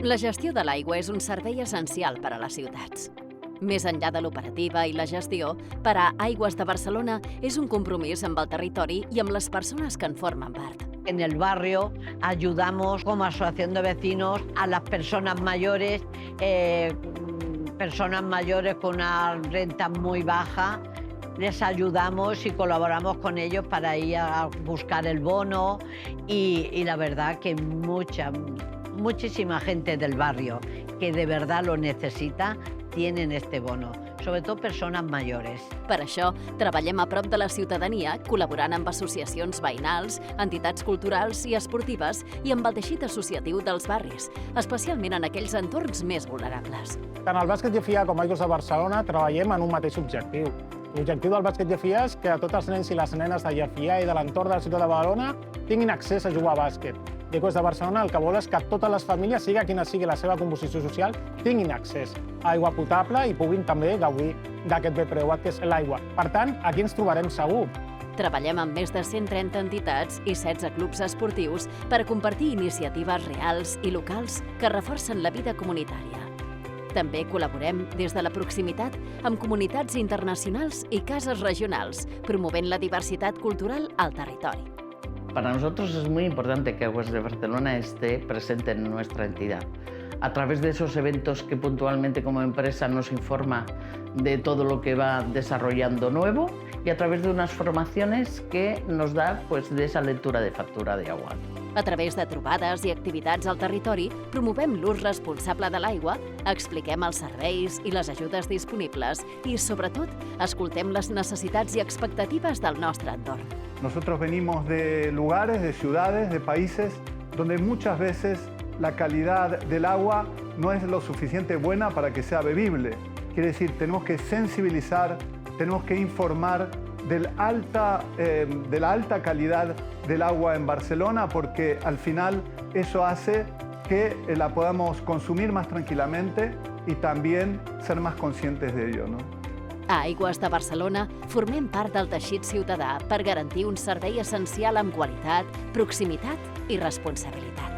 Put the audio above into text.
La gestió de l'aigua és un servei essencial per a les ciutats. Més enllà de l'operativa i la gestió, per a Aigües de Barcelona és un compromís amb el territori i amb les persones que en formen part. En el barrio ayudamos como asociación de vecinos a las personas mayores con una renta muy baja. Les ayudamos y colaboramos con ellos para ir a buscar el bono y la verdad que muchísima gente del barrio que de verdad lo necesita tienen este bono, sobre todo persones mayores. Per això, treballem a prop de la ciutadania, col·laborant amb associacions veïnals, entitats culturals i esportives i amb el teixit associatiu dels barris, especialment en aquells entorns més vulnerables. Tant el bàsquet Llefià com Aigües de Barcelona treballem en un mateix objectiu. L'objectiu del bàsquet Llefià és que tots els nens i les nenes de Llefià i de l'entorn de la ciutat de Badalona tinguin accés a jugar a bàsquet. I Aigües de Barcelona el que vol és que totes les famílies, sigui quina sigui la seva composició social, tinguin accés a aigua potable i puguin també gaudir d'aquest bé preuat que és l'aigua. Per tant, aquí ens trobarem segur. Treballem amb més de 130 entitats i 16 clubs esportius per compartir iniciatives reals i locals que reforcen la vida comunitària. També col·laborem des de la proximitat amb comunitats internacionals i cases regionals, promovent la diversitat cultural al territori. Para nosotros es muy importante que Aguas de Barcelona esté presente en nuestra entidad. A través de esos eventos que puntualmente como empresa nos informa de todo lo que va desarrollando nuevo y a través de unas formaciones que nos da de esa lectura de factura de agua. A través de trobades i activitats al territori, promovem l'ús responsable de l'aigua, expliquem els serveis i les ajudes disponibles i, sobretot, escoltem les necessitats i expectatives del nostre entorn. Nosotros venimos de lugares, de ciudades, de países donde muchas veces la calidad del agua no es lo suficiente buena para que sea bebible. Quiere decir, tenemos que sensibilizar, tenemos que informar de la alta calidad del agua en Barcelona, porque al final eso hace que la podamos consumir más tranquilamente y también ser más conscientes de ello, ¿no? A Aigües de Barcelona formem part del teixit ciutadà per garantir un servei essencial amb qualitat, proximitat i responsabilitat.